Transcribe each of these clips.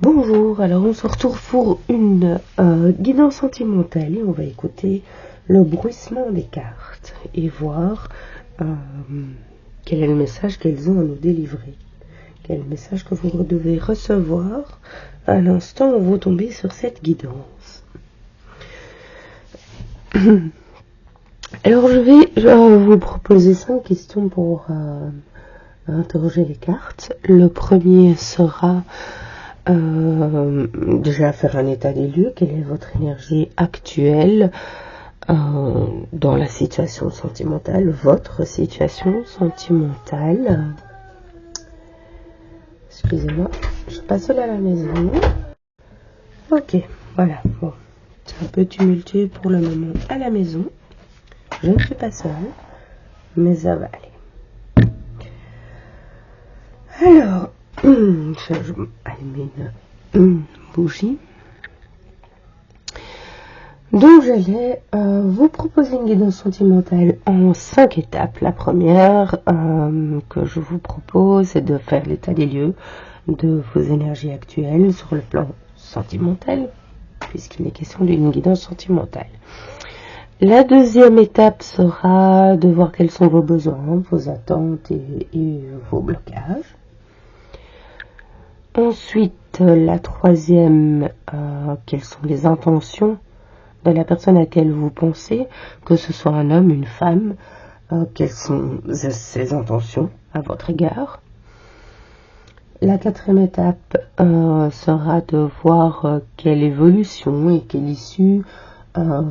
Bonjour, alors on se retrouve pour une guidance sentimentale et on va écouter le bruissement des cartes et voir quel est le message qu'elles ont à nous délivrer. Quel est le message que vous devez recevoir à l'instant où vous tombez sur cette guidance. Alors je vais vous proposer 5 questions pour interroger les cartes. Le premier sera déjà faire un état des lieux. Quelle est votre énergie actuelle dans la situation sentimentale, votre situation sentimentale. Excusez-moi, je suis pas seule à la maison. Ok, voilà, bon, c'est un peu tumultueux pour le moment à la maison. Je ne suis pas seule, mais ça va aller. Alors, je vais allumer une bougie. Donc j'allais vous proposer une guidance sentimentale en 5 étapes. La première que je vous propose est de faire l'état des lieux de vos énergies actuelles sur le plan sentimental, puisqu'il est question d'une guidance sentimentale. La deuxième étape sera de voir quels sont vos besoins, vos attentes et vos blocages. Ensuite, la troisième, quelles sont les intentions de la personne à laquelle vous pensez, que ce soit un homme, une femme, quelles sont ses intentions à votre égard. La quatrième étape sera de voir quelle évolution et quelle issue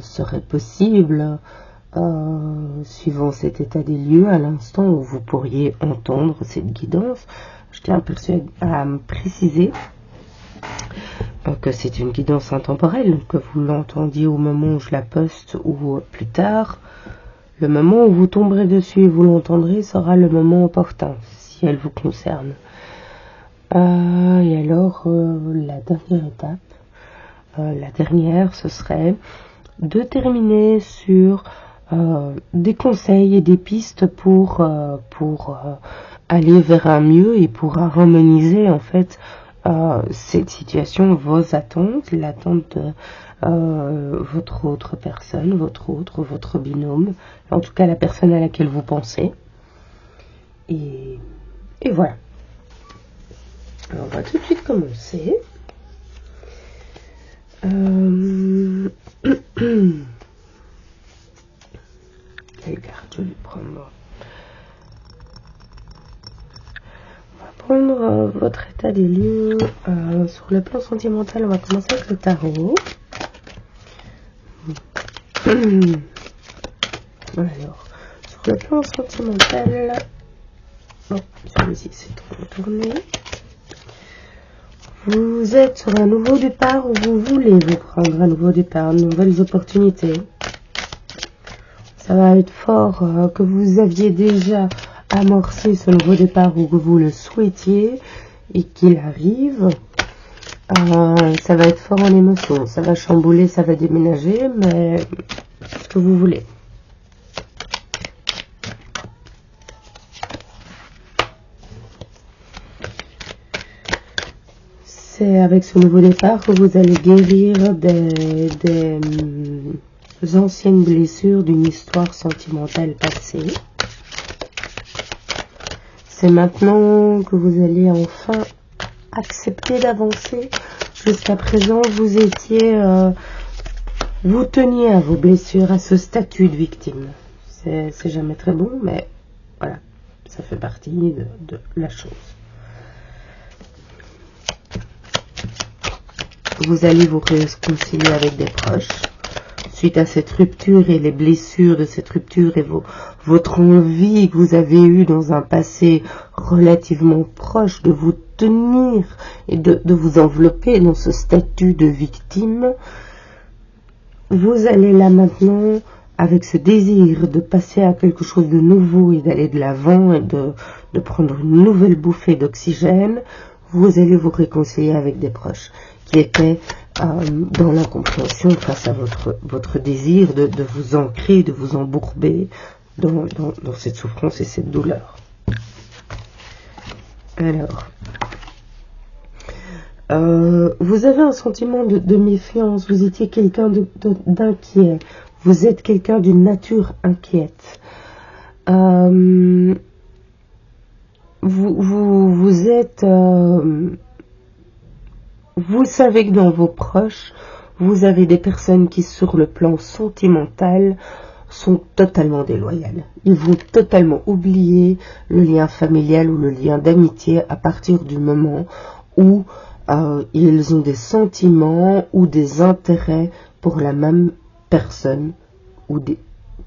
serait possible suivant cet état des lieux à l'instant où vous pourriez entendre cette guidance. Je tiens à me préciser que c'est une guidance intemporelle, que vous l'entendiez au moment où je la poste ou plus tard. Le moment où vous tomberez dessus et vous l'entendrez sera le moment opportun, si elle vous concerne. Et alors, la dernière étape, ce serait de terminer sur des conseils et des pistes pour aller vers un mieux et pour harmoniser en fait cette situation, vos attentes, l'attente de votre autre personne, votre binôme, en tout cas la personne à laquelle vous pensez. Et voilà. Alors on va tout de suite commencer. Quelle carte je vais prendre? Prendre votre état des lieux sur le plan sentimental. On va commencer avec le tarot. Alors, sur le plan sentimental, celui-ci s'est retourné. Vous êtes sur un nouveau départ ou vous voulez vous prendre un nouveau départ, de nouvelles opportunités. Ça va être fort que vous aviez déjà amorcer ce nouveau départ ou que vous le souhaitiez et qu'il arrive. Ça va être fort en émotion, ça va chambouler, ça va déménager, mais ce que vous voulez. C'est avec ce nouveau départ que vous allez guérir des anciennes blessures d'une histoire sentimentale passée. C'est maintenant que vous allez enfin accepter d'avancer. Jusqu'à présent, vous teniez à vos blessures, à ce statut de victime. C'est jamais très bon, mais voilà, ça fait partie de la chose. Vous allez vous réconcilier avec des proches. Suite à cette rupture et les blessures de cette rupture et votre envie que vous avez eue dans un passé relativement proche de vous tenir et de vous envelopper dans ce statut de victime, vous allez là maintenant, avec ce désir de passer à quelque chose de nouveau et d'aller de l'avant et de prendre une nouvelle bouffée d'oxygène, vous allez vous réconcilier avec des proches qui étaient dans l'incompréhension face à votre désir de vous ancrer, de vous embourber dans cette souffrance et cette douleur. Alors, Vous avez un sentiment de méfiance, vous étiez quelqu'un d'inquiet, vous êtes quelqu'un d'une nature inquiète. Vous êtes... vous savez que dans vos proches, vous avez des personnes qui, sur le plan sentimental, sont totalement déloyales. Ils vont totalement oublier le lien familial ou le lien d'amitié à partir du moment où ils ont des sentiments ou des intérêts pour la même personne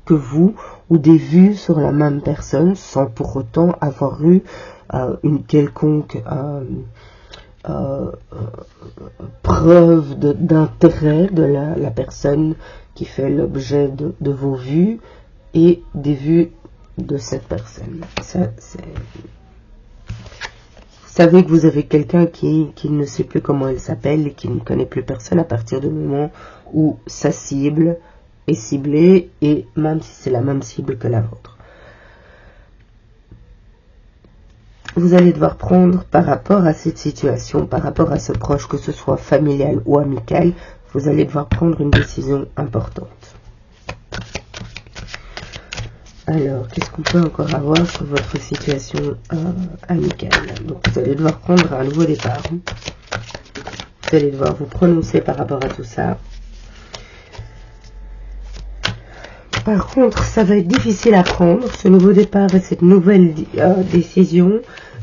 que vous, ou des vues sur la même personne sans pour autant avoir eu une quelconque preuve d'intérêt de la personne qui fait l'objet de vos vues et des vues de cette personne. Vous savez que vous avez quelqu'un qui ne sait plus comment elle s'appelle et qui ne connaît plus personne à partir du moment où sa cible est ciblée, et même si c'est la même cible que la vôtre. Vous allez devoir prendre par rapport à cette situation, par rapport à ce proche, que ce soit familial ou amical, vous allez devoir prendre une décision importante. Alors, qu'est-ce qu'on peut encore avoir sur votre situation amicale? Donc, vous allez devoir prendre un nouveau départ. Vous allez devoir vous prononcer par rapport à tout ça. Par contre, ça va être difficile à prendre, ce nouveau départ et cette nouvelle décision,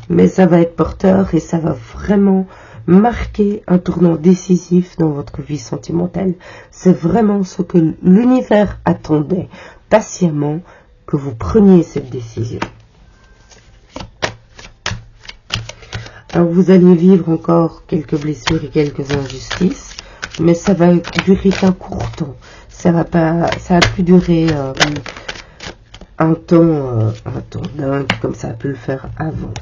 mais ça va être porteur et ça va vraiment marquer un tournant décisif dans votre vie sentimentale. C'est vraiment ce que l'univers attendait patiemment, que vous preniez cette décision. Alors vous allez vivre encore quelques blessures et quelques injustices, mais ça va durer qu'un court temps. Ça va plus durer un temps dingue comme ça a pu le faire avant.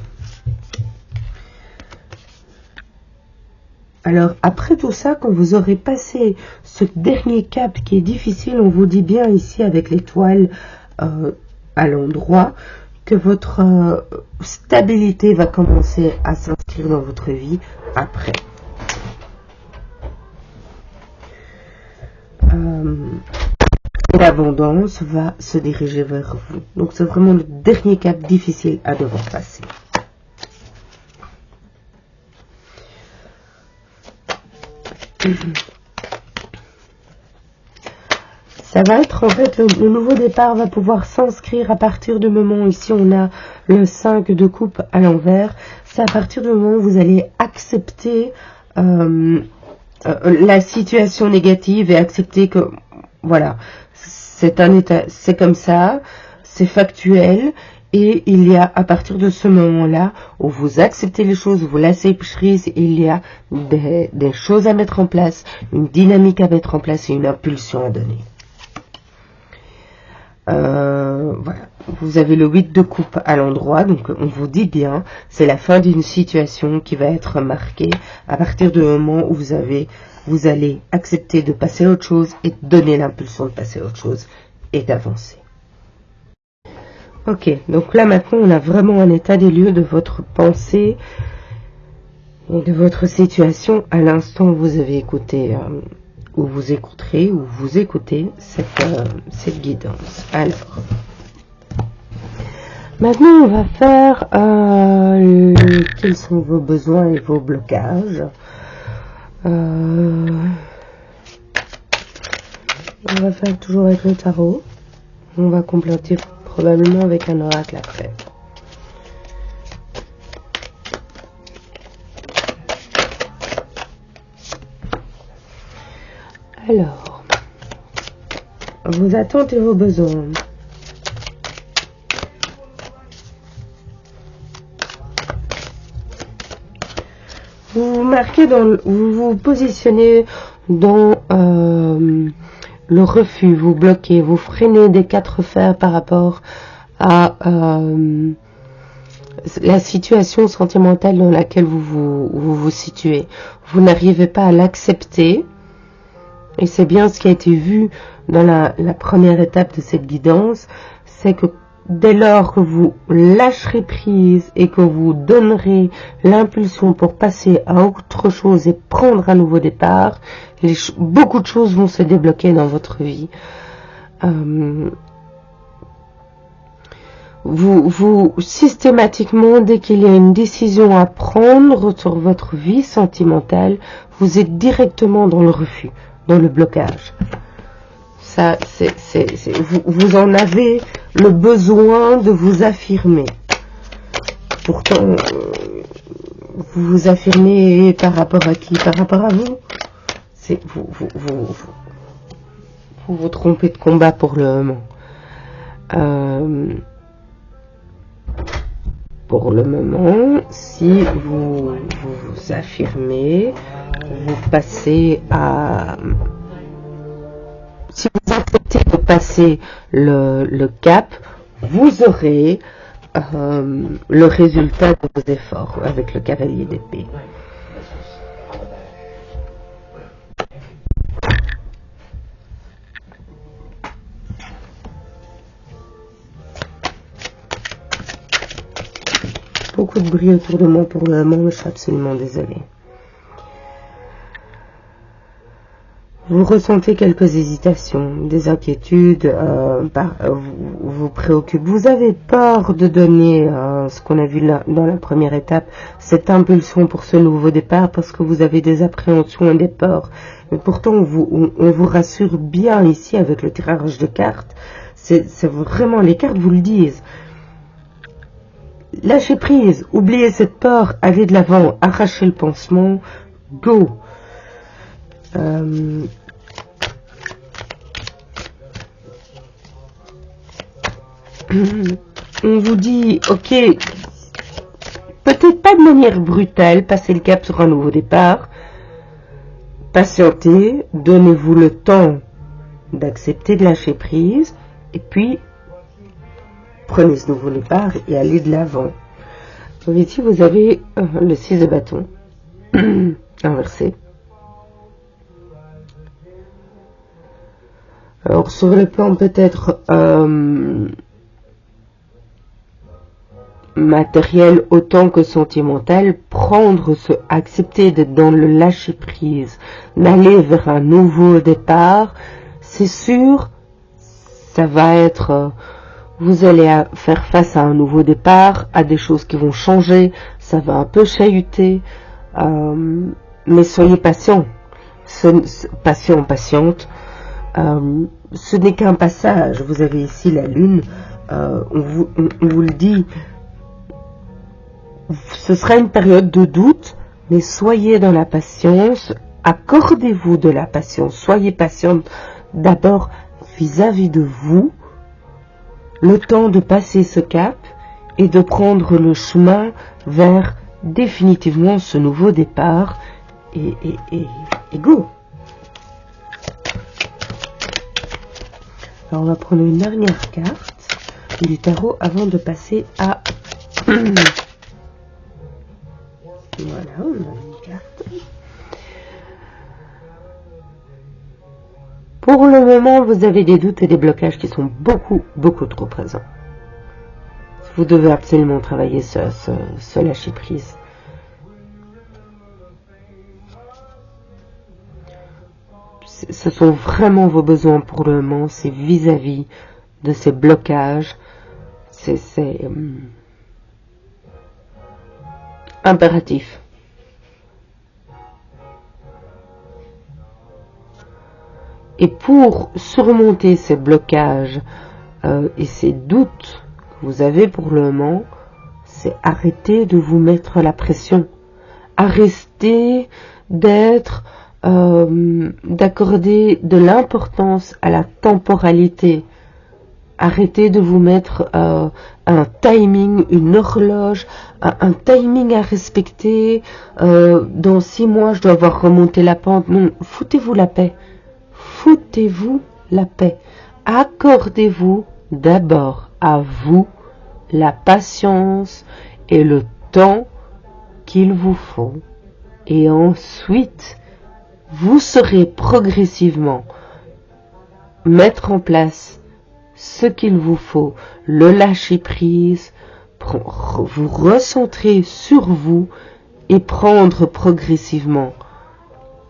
Alors après tout ça, quand vous aurez passé ce dernier cap qui est difficile, on vous dit bien ici avec l'étoile à l'endroit, que votre stabilité va commencer à s'inscrire dans votre vie après. Et l'abondance va se diriger vers vous. Donc c'est vraiment le dernier cap difficile à devoir passer. Ça va être en fait le nouveau départ va pouvoir s'inscrire à partir du moment où ici on a le 5 de coupe à l'envers. C'est à partir du moment où vous allez accepter la situation négative et accepter que voilà, c'est un état, c'est comme ça, c'est factuel. Et il y a, à partir de ce moment-là, où vous acceptez les choses, où vous lâchez prise, il y a des choses à mettre en place, une dynamique à mettre en place et une impulsion à donner. Voilà, vous avez le 8 de coupe à l'endroit, donc on vous dit bien, c'est la fin d'une situation qui va être marquée à partir du moment où vous allez accepter de passer à autre chose et donner l'impulsion de passer à autre chose et d'avancer. Ok, donc là maintenant on a vraiment un état des lieux de votre pensée et de votre situation à l'instant où vous avez écouté, où vous écouterez, ou vous écoutez cette guidance. Alors, maintenant on va faire quels sont vos besoins et vos blocages. On va faire toujours avec le tarot. On va compléter probablement avec un oracle après. Alors, vos attentes et vos besoins. Vous marquez vous vous positionnez dans le refus, vous bloquez, vous freinez des 4 fers par rapport à la situation sentimentale dans laquelle vous situez. Vous n'arrivez pas à l'accepter, et c'est bien ce qui a été vu dans la première étape de cette guidance, c'est que dès lors que vous lâcherez prise et que vous donnerez l'impulsion pour passer à autre chose et prendre un nouveau départ, beaucoup de choses vont se débloquer dans votre vie. Vous systématiquement, dès qu'il y a une décision à prendre sur votre vie sentimentale, vous êtes directement dans le refus, dans le blocage. Ça, vous en avez le besoin de vous affirmer. Pourtant, vous vous affirmez par rapport à qui? Par rapport à vous? Vous trompez de combat pour le moment. Pour le moment, si vous vous affirmez, vous passez à... Si vous acceptez de passer le cap, vous aurez le résultat de vos efforts avec le cavalier d'épée. Beaucoup de bruit autour de moi pour le moment, je suis absolument désolée. Vous ressentez quelques hésitations, des inquiétudes, vous préoccupent. Vous avez peur de donner ce qu'on a vu là, dans la première étape, cette impulsion pour ce nouveau départ, parce que vous avez des appréhensions et des peurs. Mais pourtant, on vous rassure bien ici avec le tirage de cartes. C'est vraiment, les cartes vous le disent. Lâchez prise, oubliez cette peur, allez de l'avant, arrachez le pansement, go. On vous dit, ok, peut-être pas de manière brutale, passez le cap sur un nouveau départ, patientez, donnez-vous le temps d'accepter de lâcher prise, et puis prenez ce nouveau départ et allez de l'avant. Ici, vous avez le 6 de bâton inversé. Alors, sur le plan peut-être matériel autant que sentimental, accepter d'être dans le lâcher-prise, d'aller vers un nouveau départ, c'est sûr, ça va être... vous allez faire face à un nouveau départ, à des choses qui vont changer, ça va un peu chahuter, mais soyez patient, patiente. Ce n'est qu'un passage. Vous avez ici la lune, on vous le dit, ce sera une période de doute, mais soyez dans la patience, accordez-vous de la patience, soyez patiente d'abord vis-à-vis de vous, le temps de passer ce cap et de prendre le chemin vers définitivement ce nouveau départ et go. Alors on va prendre une dernière carte du tarot avant de passer à... Voilà, on a une carte. Pour le moment, vous avez des doutes et des blocages qui sont beaucoup trop présents. Vous devez absolument travailler ce lâcher-prise. Ce sont vraiment vos besoins pour le moment, c'est vis-à-vis de ces blocages. C'est impératif. Et pour surmonter ces blocages et ces doutes que vous avez pour le moment, c'est arrêter de vous mettre la pression. Arrêtez d'accorder de l'importance à la temporalité. Arrêtez de vous mettre un timing, une horloge, un timing à respecter. Dans 6 mois, je dois avoir remonté la pente. Non, foutez-vous la paix. Foutez-vous la paix. Accordez-vous d'abord à vous la patience et le temps qu'il vous faut. Et ensuite, vous saurez progressivement mettre en place ce qu'il vous faut, le lâcher prise, vous recentrer sur vous et prendre progressivement,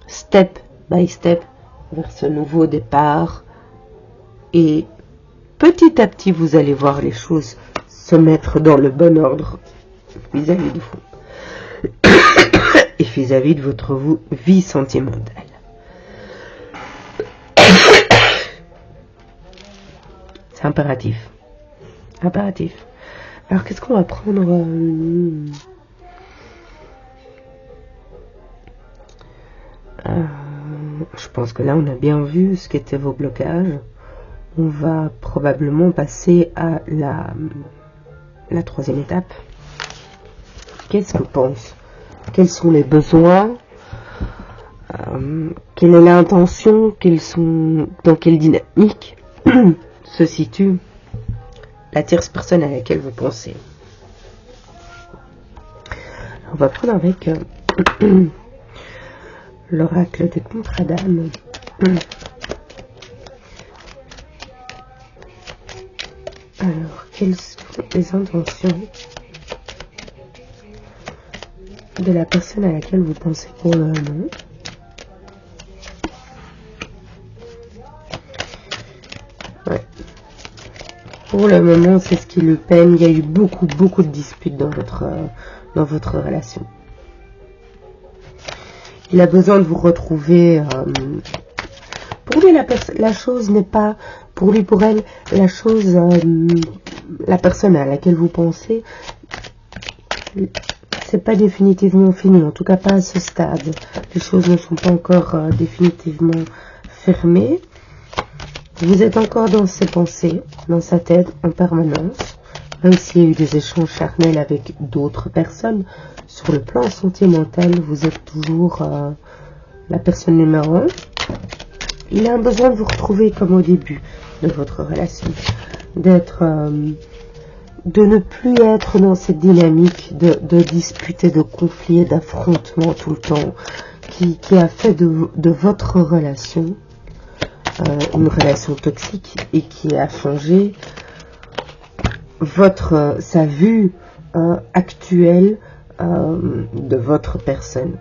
step by step, vers ce nouveau départ. Et petit à petit, vous allez voir les choses se mettre dans le bon ordre vis-à-vis de vous et vis-à-vis de votre vie sentimentale. C'est impératif. Impératif. Alors, qu'est-ce qu'on va prendre je pense que là, on a bien vu ce qu'étaient vos blocages. On va probablement passer à la troisième étape. Qu'est-ce que pense? Quels sont les besoins? Quelle est l'intention? Dans quelle dynamique se situe la tierce personne à laquelle vous pensez? On va prendre avec l'oracle des contradames. Alors, quelles sont les intentions de la personne à laquelle vous pensez pour le moment? Ouais. Pour le moment, c'est ce qui le peine. Il y a eu beaucoup de disputes dans votre relation. Il a besoin de vous retrouver. Pour lui, la chose n'est pas... Pour lui, pour elle, la chose... la personne à laquelle vous pensez, c'est pas définitivement fini. En tout cas, pas à ce stade. Les choses ne sont pas encore définitivement fermées. Vous êtes encore dans ses pensées, dans sa tête, en permanence. Même s'il y a eu des échanges charnels avec d'autres personnes, sur le plan sentimental, vous êtes toujours la personne numéro 1. Il a un besoin de vous retrouver comme au début de votre relation. De ne plus être dans cette dynamique de disputes et de conflits et d'affrontements tout le temps, qui a fait de votre relation une relation toxique et qui a changé sa vue actuelle de votre personne.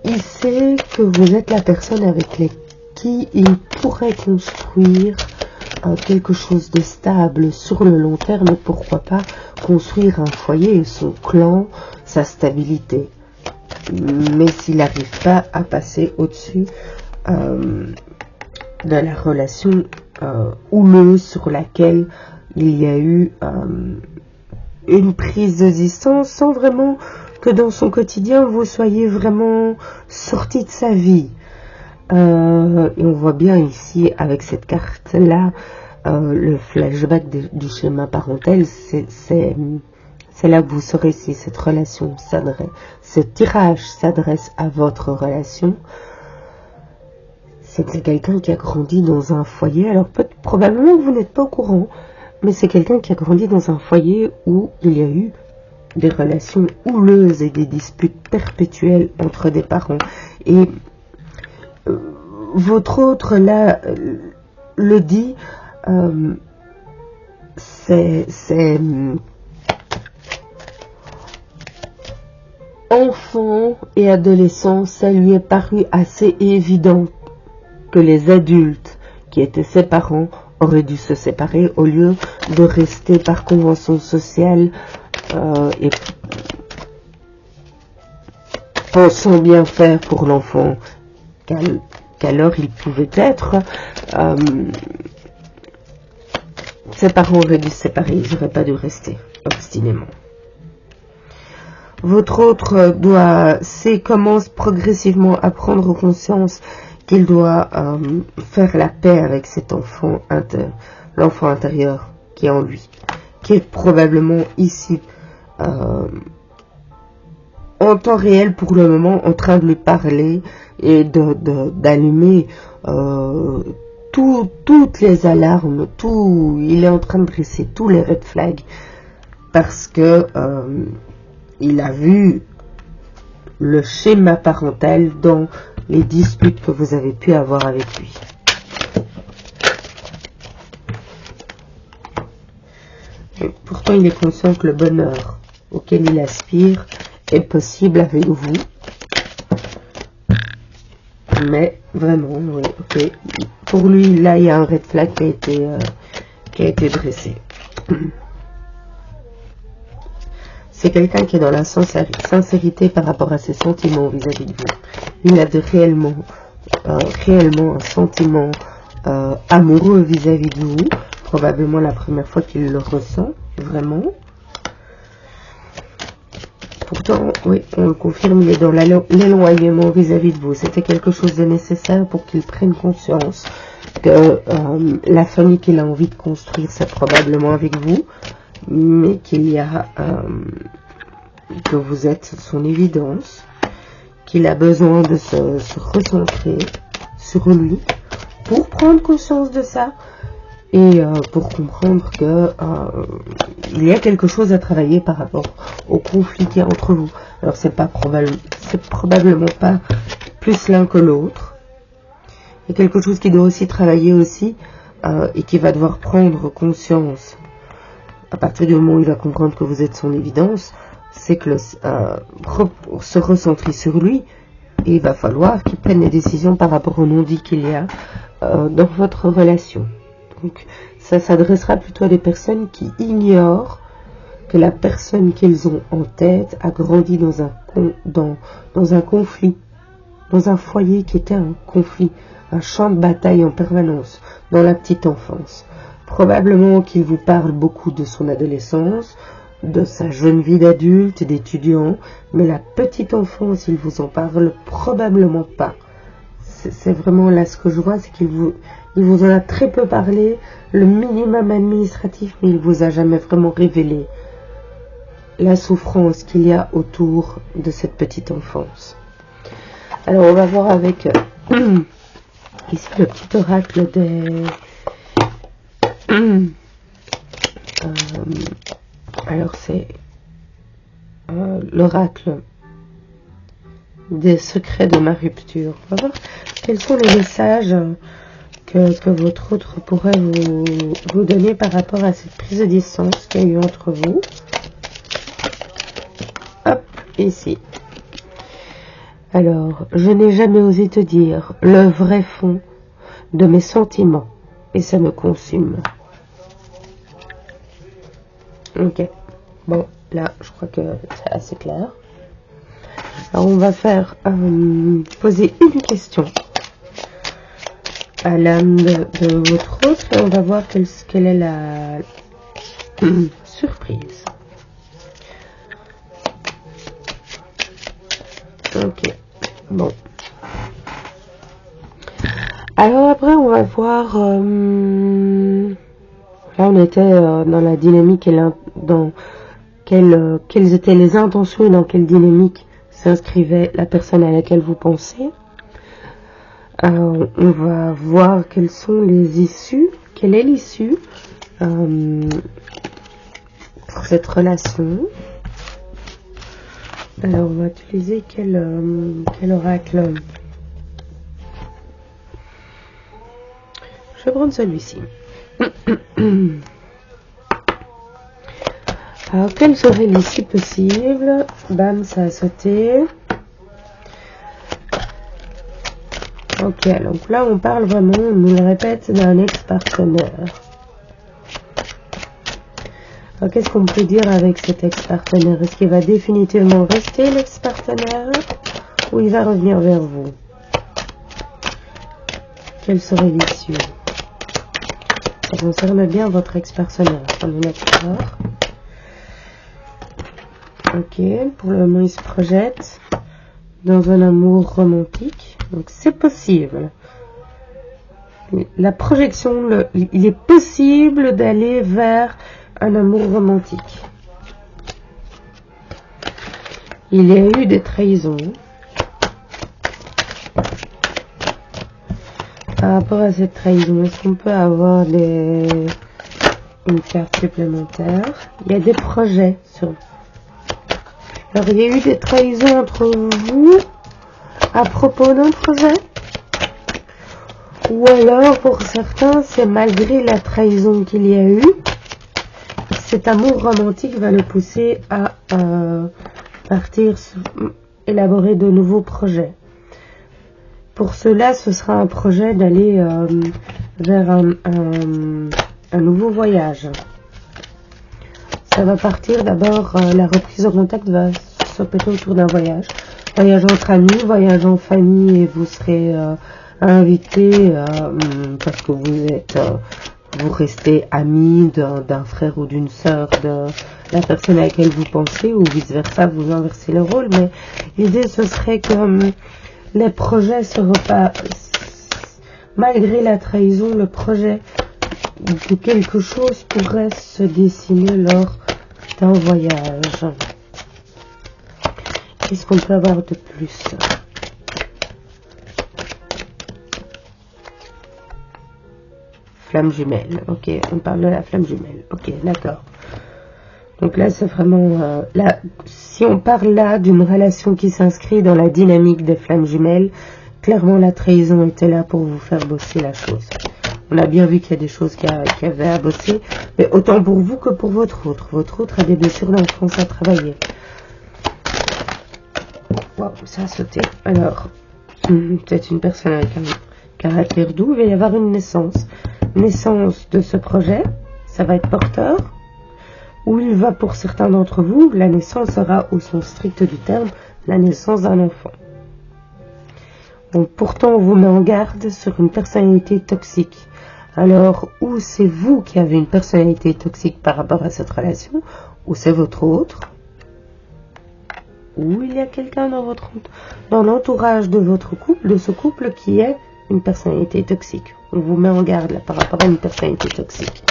Il sait que vous êtes la personne avec qui il pourrait construire quelque chose de stable sur le long terme, et pourquoi pas construire un foyer, son clan, sa stabilité. Mais s'il n'arrive pas à passer au-dessus de la relation houleuse sur laquelle il y a eu une prise de distance, sans vraiment que dans son quotidien vous soyez vraiment sorti de sa vie. Et on voit bien ici avec cette carte là le flashback du schéma parental. C'est là que vous saurez si cette relation ce tirage s'adresse à votre relation. C'est quelqu'un qui a grandi dans un foyer. Alors probablement que vous n'êtes pas au courant, mais c'est quelqu'un qui a grandi dans un foyer où il y a eu des relations houleuses et des disputes perpétuelles entre des parents. Et votre autre là le dit, c'est enfant et adolescent, ça lui est paru assez évident que les adultes qui étaient ses parents auraient dû se séparer au lieu de rester par convention sociale et pensant bien faire pour l'enfant, qu'alors il pouvait être. Ses parents auraient dû se séparer, ils n'auraient pas dû rester obstinément. Votre autre commence progressivement à prendre conscience qu'il doit faire la paix avec cet enfant l'enfant intérieur qui est en lui, qui est probablement ici en temps réel pour le moment en train de lui parler et d'allumer toutes les alarmes, il est en train de dresser tous les red flags parce que il a vu le schéma parental dans les disputes que vous avez pu avoir avec lui. il est conscient que le bonheur auquel il aspire est possible avec vous. Mais vraiment, oui, ok. Pour lui, là, il y a un red flag qui a été dressé. C'est quelqu'un qui est dans la sincérité par rapport à ses sentiments vis-à-vis de vous. Il a réellement un sentiment amoureux vis-à-vis de vous. Probablement la première fois qu'il le ressent, vraiment. Pourtant, oui, on le confirme, il est dans l'éloignement vis-à-vis de vous. C'était quelque chose de nécessaire pour qu'il prenne conscience que la famille qu'il a envie de construire, c'est probablement avec vous, mais qu'il y a que vous êtes son évidence, qu'il a besoin de se recentrer sur lui pour prendre conscience de ça et pour comprendre que il y a quelque chose à travailler par rapport au conflit qu'il y a entre vous. Alors c'est probablement pas plus l'un que l'autre. Il y a quelque chose qui doit aussi travailler aussi et qui va devoir prendre conscience à partir du moment où il va comprendre que vous êtes son évidence, c'est que se recentrer sur lui, et il va falloir qu'il prenne des décisions par rapport au non-dit qu'il y a dans votre relation. Donc ça s'adressera plutôt à des personnes qui ignorent que la personne qu'ils ont en tête a grandi dans un conflit, dans un foyer qui était un conflit, un champ de bataille en permanence, dans la petite enfance. Probablement qu'il vous parle beaucoup de son adolescence, de sa jeune vie d'adulte, d'étudiant, mais la petite enfance, il vous en parle probablement pas. C'est vraiment là ce que je vois, c'est qu'il vous en a très peu parlé, le minimum administratif, mais il vous a jamais vraiment révélé la souffrance qu'il y a autour de cette petite enfance. Alors on va voir avec ici le petit oracle des alors c'est l'oracle des secrets de ma rupture. On va voir quels sont les messages que votre autre pourrait vous donner par rapport à cette prise de distance qu'il y a eu entre vous. Hop, ici. Alors, je n'ai jamais osé te dire le vrai fond de mes sentiments et ça me consume. Ok, bon, là, je crois que c'est assez clair. Alors, on va faire poser une question à l'âme de votre autre et on va voir quelle est la surprise. Ok, bon. Alors après, on va voir... là, on était dans la dynamique et dans quelles étaient les intentions et dans quelle dynamique s'inscrivait la personne à laquelle vous pensez. On va voir quelles sont les issues, quelle est l'issue pour cette relation. Alors, on va utiliser quel oracle? Je vais prendre celui-ci. Alors, quelle serait l'issue possible? Bam, ça a sauté. Ok, donc là, on parle vraiment, on nous le répète, d'un ex-partenaire. Alors, qu'est-ce qu'on peut dire avec cet ex-partenaire? Est-ce qu'il va définitivement rester l'ex-partenaire ou il va revenir vers vous? Quelle serait l'issue? Ça concerne bien votre ex-partenaire. On est d'accord. Ok, pour le moment, il se projette dans un amour romantique. Donc, c'est possible. La projection, il est possible d'aller vers un amour romantique. Il y a eu des trahisons. Par rapport à cette trahison, est-ce qu'on peut avoir une carte supplémentaire? Il y a des projets sur... Alors, il y a eu des trahisons entre vous à propos d'un projet? Ou alors, pour certains, c'est malgré la trahison qu'il y a eu, cet amour romantique va le pousser à partir élaborer de nouveaux projets. Pour cela, ce sera un projet d'aller vers un nouveau voyage. Ça va partir d'abord, la reprise en contact va s'opérer autour d'un voyage. Voyage entre amis, voyage en famille, et vous serez invité parce que vous restez amis d'un frère ou d'une sœur de la personne à laquelle vous pensez, ou vice versa, vous inversez le rôle. Mais l'idée, ce serait que les projets se repassent. Malgré la trahison, le projet de quelque chose pourrait se dessiner lors d'un voyage. Qu'est-ce qu'on peut avoir de plus? Flamme jumelle. Ok, on parle de la flamme jumelle. Ok, d'accord. Donc là, c'est vraiment... là, si on parle là d'une relation qui s'inscrit dans la dynamique des flammes jumelles, clairement la trahison était là pour vous faire bosser la chose. On a bien vu qu'il y a des choses qui avaient à bosser, mais autant pour vous que pour votre autre. Votre autre a des blessures d'enfance à travailler. Wow, ça a sauté. Alors, peut-être une personne avec un caractère doux, il va y avoir une naissance. Naissance de ce projet, ça va être porteur. Où il va, pour certains d'entre vous, la naissance sera, au sens strict du terme, la naissance d'un enfant. Donc, pourtant, on vous met en garde sur une personnalité toxique. Alors, ou c'est vous qui avez une personnalité toxique par rapport à cette relation, ou c'est votre autre, ou il y a quelqu'un dans l'entourage de votre couple, de ce couple qui est une personnalité toxique. On vous met en garde là par rapport à une personnalité toxique.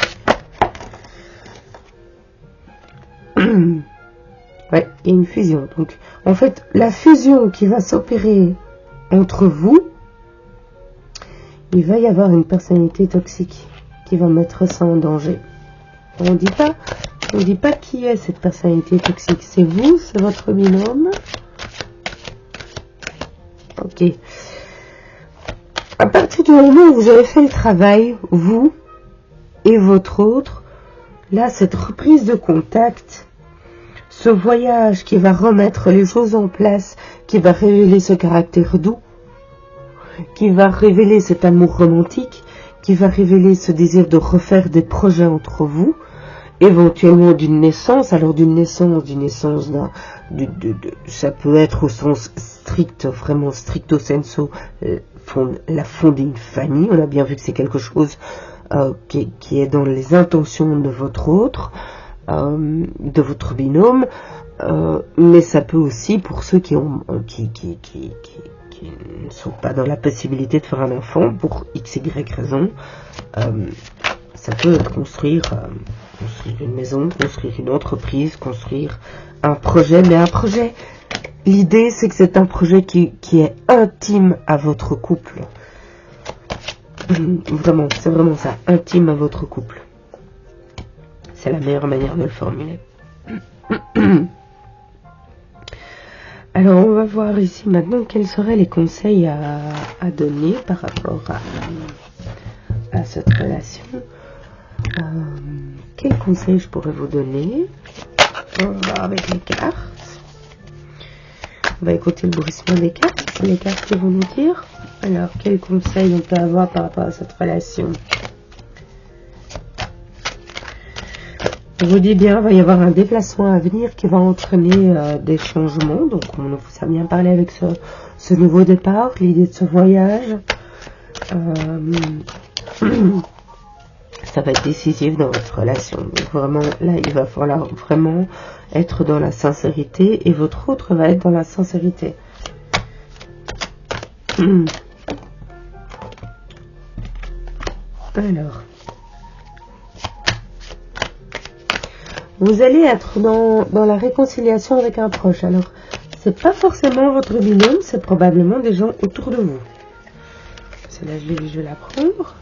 Ouais, il y a une fusion. Donc, en fait, la fusion qui va s'opérer entre vous, il va y avoir une personnalité toxique qui va mettre ça en danger. On dit pas qui est cette personnalité toxique. C'est vous, c'est votre binôme. Ok. À partir du moment où vous avez fait le travail, vous et votre autre, là, cette reprise de contact, ce voyage qui va remettre les choses en place, qui va révéler ce caractère doux, qui va révéler cet amour romantique, qui va révéler ce désir de refaire des projets entre vous, éventuellement d'une naissance. Alors d'une naissance, ça peut être au sens strict, vraiment stricto sensu, la fonder une famille. On a bien vu que c'est quelque chose qui est dans les intentions de votre autre, de votre binôme, mais ça peut aussi, pour ceux qui ne sont pas dans la possibilité de faire un enfant, pour x, y raison, ça peut construire une maison, construire une entreprise, construire un projet, mais un projet, l'idée c'est que c'est un projet qui est intime à votre couple. Vraiment, c'est vraiment ça, intime à votre couple. C'est la meilleure manière de le formuler. Alors, on va voir ici maintenant quels seraient les conseils à donner par rapport à cette relation. Quels conseils je pourrais vous donner? On va voir avec les cartes. On va écouter le bruissement des cartes. C'est les cartes qui vont nous dire. Alors, quels conseils on peut avoir par rapport à cette relation? Je vous dis bien, il va y avoir un déplacement à venir qui va entraîner des changements. Donc, on vous a bien parlé avec ce nouveau départ, l'idée de ce voyage. Ça va être décisif dans votre relation. Donc, vraiment, là, il va falloir vraiment être dans la sincérité et votre autre va être dans la sincérité. Alors... vous allez être dans la réconciliation avec un proche. Alors, c'est pas forcément votre binôme, c'est probablement des gens autour de vous. Celle-là, je vais la prendre.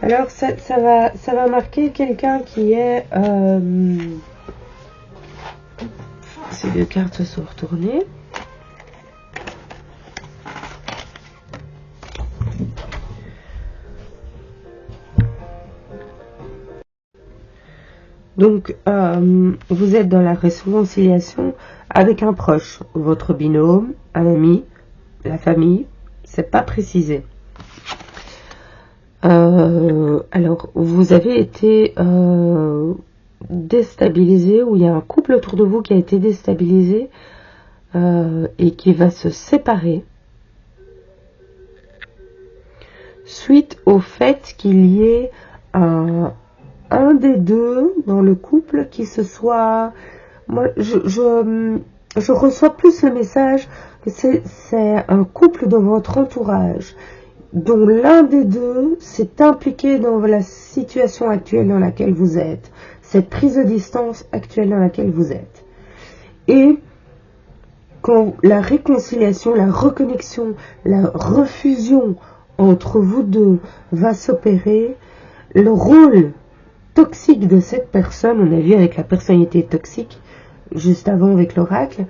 Alors, ça va marquer quelqu'un qui est... ces deux cartes se sont retournées. Donc, vous êtes dans la réconciliation avec un proche, votre binôme, un ami, la famille, c'est pas précisé. Alors, vous avez été déstabilisé, ou il y a un couple autour de vous qui a été déstabilisé et qui va se séparer suite au fait qu'il y ait un des deux dans le couple qui se soit... Moi, je reçois plus le message que c'est un couple dans votre entourage dont l'un des deux s'est impliqué dans la situation actuelle dans laquelle vous êtes, cette prise de distance actuelle dans laquelle vous êtes. Et quand la réconciliation, la reconnexion, la refusion entre vous deux va s'opérer, le rôle toxique de cette personne, on a vu avec la personnalité toxique, juste avant avec l'oracle,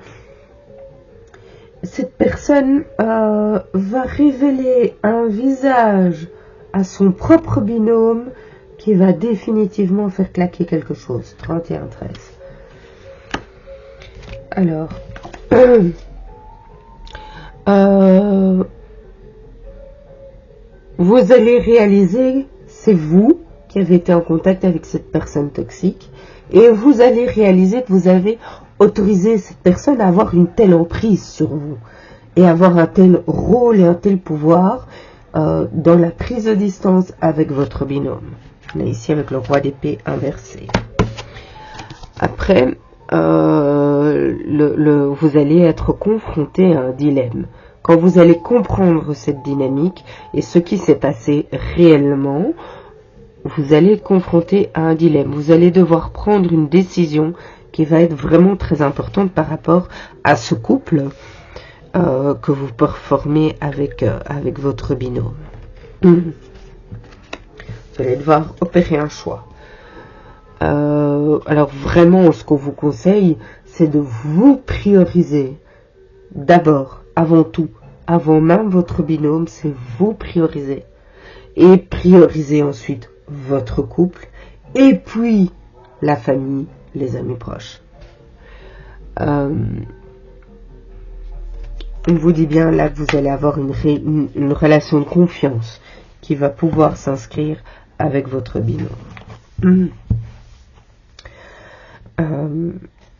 cette personne va révéler un visage à son propre binôme qui va définitivement faire claquer quelque chose. 31-13. Alors, vous allez réaliser, c'est vous qui avez été en contact avec cette personne toxique, et vous allez réaliser que vous avez autorisé cette personne à avoir une telle emprise sur vous, et avoir un tel rôle et un tel pouvoir dans la prise de distance avec votre binôme. On est ici avec le roi d'épée inversé. Après, vous allez être confronté à un dilemme. Quand vous allez comprendre cette dynamique et ce qui s'est passé réellement, vous allez être confronté à un dilemme. Vous allez devoir prendre une décision qui va être vraiment très importante par rapport à ce couple que vous performez avec votre binôme. Vous allez devoir opérer un choix. Alors vraiment, ce qu'on vous conseille, c'est de vous prioriser d'abord, avant tout, avant même votre binôme, c'est vous prioriser. Et prioriser ensuite votre couple, et puis la famille, les amis proches. On vous dit bien là que vous allez avoir une relation de confiance qui va pouvoir s'inscrire avec votre binôme.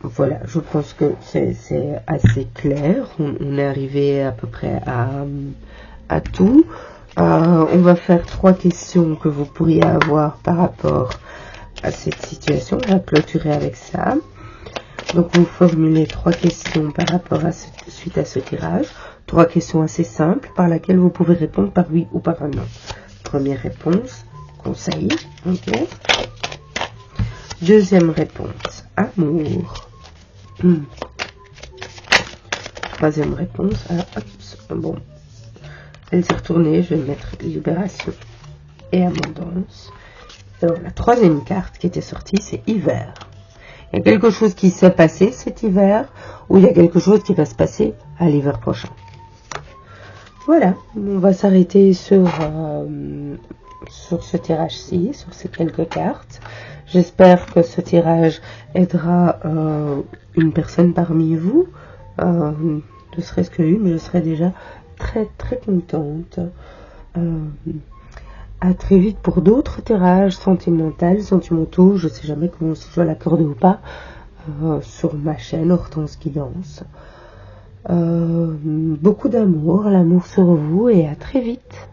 Voilà, je pense que c'est assez clair. On est arrivé à peu près à tout. On va faire 3 questions que vous pourriez avoir par rapport à cette situation. On va clôturer avec ça. Donc vous formulez 3 questions par rapport à suite à ce tirage. 3 questions assez simples par laquelle vous pouvez répondre par oui ou par un non. Première réponse, conseil. Okay. Deuxième réponse, amour. Troisième réponse, bon, elle s'est retournée, je vais mettre libération et abondance. Alors, la troisième carte qui était sortie, c'est hiver. Il y a quelque chose qui s'est passé cet hiver, ou il y a quelque chose qui va se passer à l'hiver prochain. Voilà, on va s'arrêter sur ce tirage-ci, sur ces quelques cartes. J'espère que ce tirage aidera une personne parmi vous, ne serait-ce qu'une, je serai déjà très très contente. À très vite pour d'autres tirages sentimentaux, je ne sais jamais comment je dois l'accorder ou pas, sur ma chaîne Hortense Guidance. Beaucoup d'amour, l'amour sur vous, et à très vite.